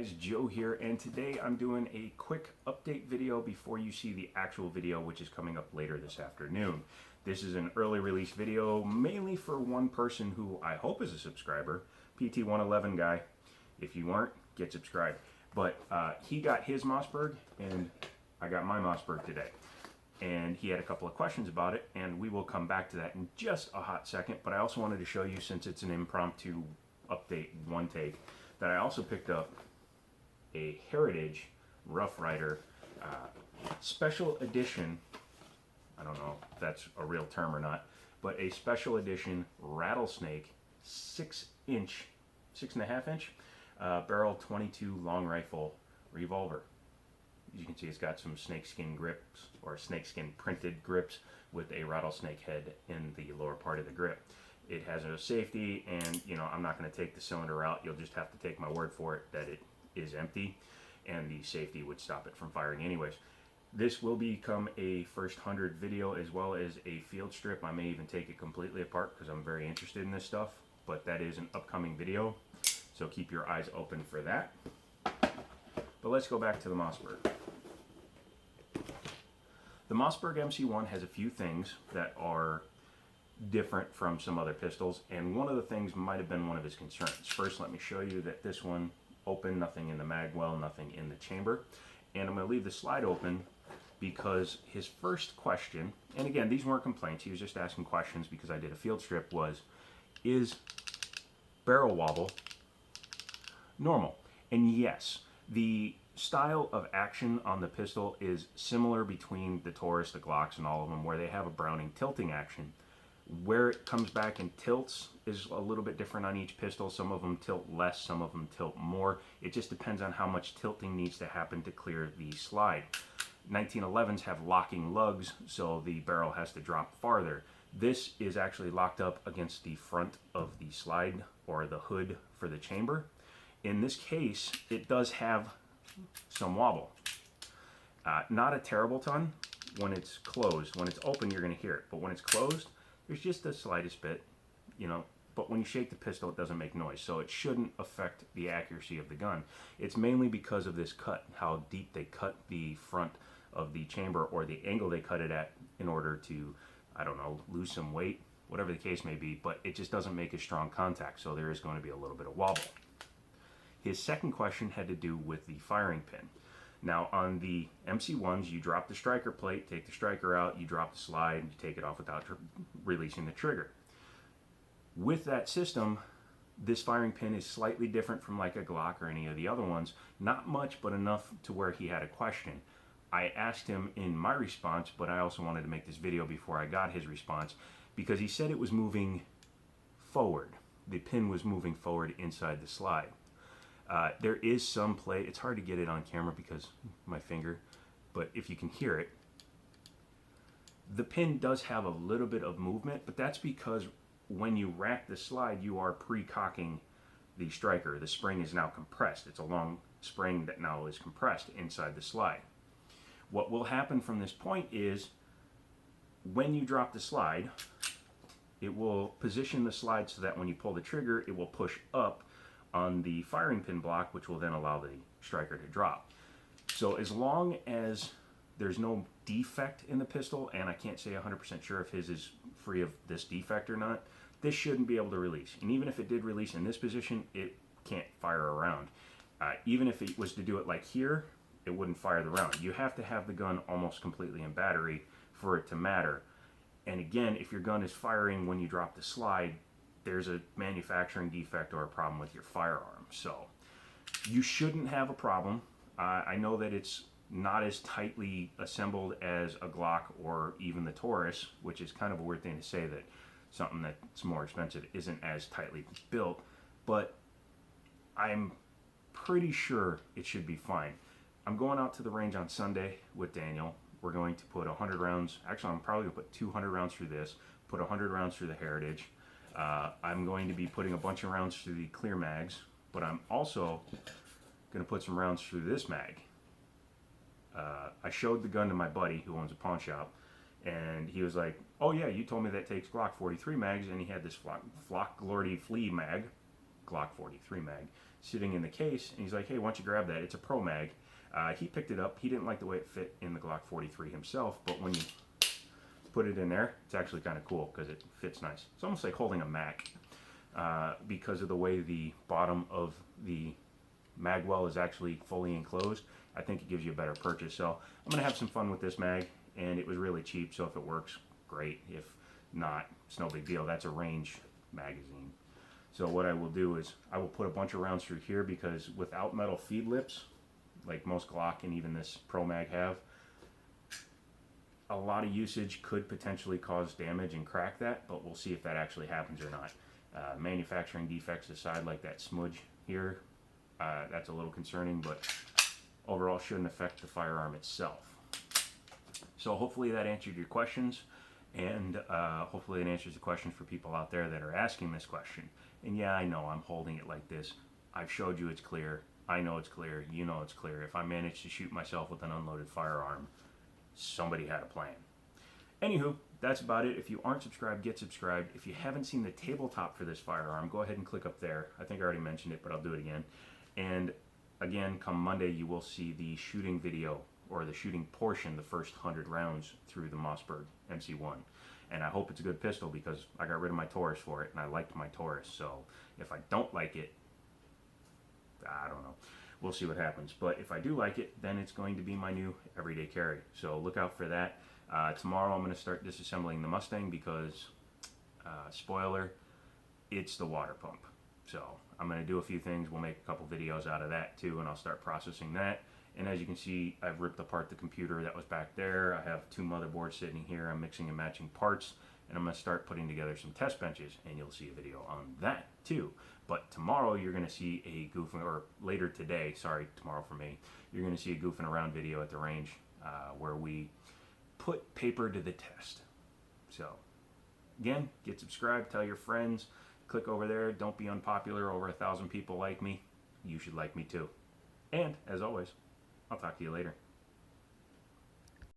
guys, Joe here, and today I'm doing a quick update video before you see the actual video, which is coming up later this afternoon. This is an early release video mainly for one person who I hope is a subscriber, PT111 guy. If you weren't, get subscribed. But he got his Mossberg and I got my Mossberg today. And he had a couple of questions about it, and we will come back to that in just a hot second. But I also wanted to show you, since it's an impromptu update one take, that I also picked up a Heritage Rough Rider special edition. I don't know if that's a real term or not, but a special edition rattlesnake 6.5 inch barrel 22 long rifle revolver. As you can see, it's got some snakeskin grips, or snakeskin printed grips, with a rattlesnake head in the lower part of the grip. It has a safety, and I'm not going to take the cylinder out. You'll just have to take my word for it that it is empty, and the safety would stop it from firing anyways. This will become a first 100 video as well as a field strip. I may even take it completely apart because I'm very interested in this stuff, but that is an upcoming video, so keep your eyes open for that. But let's go back to the Mossberg. The Mossberg MC1 has a few things that are different from some other pistols, and one of the things might have been one of his concerns. First, let me show you that this one open, nothing in the mag well, nothing in the chamber. And I'm going to leave the slide open because his first question, and again, these weren't complaints, he was just asking questions because I did a field strip, was, is barrel wobble normal? And yes, the style of action on the pistol is similar between the Taurus, the Glocks, and all of them, where they have a Browning tilting action. Where it comes back and tilts is a little bit different on each pistol. Some of them tilt less, some of them tilt more. It just depends on how much tilting needs to happen to clear the slide. 1911s have locking lugs, so the barrel has to drop farther. This is actually locked up against the front of the slide, or the hood for the chamber. In this case, it does have some wobble. Not a terrible ton when it's closed. When it's open, you're going to hear it, but when it's closed, there's just the slightest bit, but when you shake the pistol, it doesn't make noise, so it shouldn't affect the accuracy of the gun. It's mainly because of this cut, how deep they cut the front of the chamber, or the angle they cut it at, in order to, I don't know, lose some weight, whatever the case may be, but it just doesn't make a strong contact, so there is going to be a little bit of wobble. His second question had to do with the firing pin. Now, on the MC1s, you drop the striker plate, take the striker out, you drop the slide, you take it off without releasing the trigger. With that system, this firing pin is slightly different from like a Glock or any of the other ones. Not much, but enough to where he had a question. I asked him in my response, but I also wanted to make this video before I got his response, because he said it was moving forward. The pin was moving forward inside the slide. There is some play. It's hard to get it on camera because my finger, but if you can hear it, the pin does have a little bit of movement, but that's because when you rack the slide, you are pre-cocking the striker. The spring is now compressed. It's a long spring that now is compressed inside the slide. What will happen from this point is, when you drop the slide, it will position the slide so that when you pull the trigger, it will push up on the firing pin block, which will then allow the striker to drop. So as long as there's no defect in the pistol, and I can't say 100% sure if his is free of this defect or not, this shouldn't be able to release. And even if it did release in this position, it can't fire around. Even if it was to do it like here, it wouldn't fire the round. You have to have the gun almost completely in battery for it to matter. And again, if your gun is firing when you drop the slide, there's a manufacturing defect or a problem with your firearm. So you shouldn't have a problem. I know that it's not as tightly assembled as a Glock or even the Taurus, which is kind of a weird thing to say, that something that's more expensive isn't as tightly built, but I'm pretty sure it should be fine. I'm going out to the range on Sunday with Daniel. We're going to put 100 rounds, actually I'm probably going to put 200 rounds through this, put 100 rounds through the Heritage. I'm going to be putting a bunch of rounds through the clear mags, but I'm also going to put some rounds through this mag. I showed the gun to my buddy who owns a pawn shop, and he was like, oh yeah, you told me that takes Glock 43 mags, and he had this Flock Glordy Flea mag, Glock 43 mag, sitting in the case, and he's like, hey, why don't you grab that? It's a Pro Mag. He picked it up. He didn't like the way it fit in the Glock 43 himself, but when you put it in there, it's actually kind of cool because it fits nice. It's almost like holding a Mac because of the way the bottom of the mag well is actually fully enclosed. I think it gives you a better purchase. So I'm going to have some fun with this mag, and it was really cheap, so if it works, great. If not, it's no big deal. That's a range magazine. So what I will do is I will put a bunch of rounds through here because without metal feed lips, like most Glock and even this Pro Mag have, a lot of usage could potentially cause damage and crack that, but we'll see if that actually happens or not. Manufacturing defects aside, like that smudge here, that's a little concerning, but overall shouldn't affect the firearm itself. So hopefully that answered your questions, and hopefully it answers the questions for people out there that are asking this question. And yeah, I know I'm holding it like this. I've showed you it's clear. I know it's clear. You know it's clear. If I manage to shoot myself with an unloaded firearm, somebody had a plan. Anywho, that's about it. If you aren't subscribed, get subscribed. If you haven't seen the tabletop for this firearm, go ahead and click up there. I think I already mentioned it, but I'll do it again. And again, come Monday, you will see the shooting video, or the shooting portion, the first 100 rounds through the Mossberg MC1. And I hope it's a good pistol because I got rid of my Taurus for it, and I liked my Taurus. So if I don't like it, I don't know. We'll see what happens. But if I do like it, then it's going to be my new everyday carry. So look out for that. Tomorrow I'm going to start disassembling the Mustang because, spoiler, it's the water pump. So I'm going to do a few things. We'll make a couple videos out of that too, and I'll start processing that. And as you can see, I've ripped apart the computer that was back there. I have 2 motherboards sitting here. I'm mixing and matching parts, and I'm going to start putting together some test benches, and you'll see a video on that too. But tomorrow you're going to see a goofing, or later today, sorry, tomorrow for me, you're going to see a goofing around video at the range where we put paper to the test. So again, get subscribed, tell your friends, click over there. Don't be unpopular. Over 1,000 people like me. You should like me too. And as always, I'll talk to you later.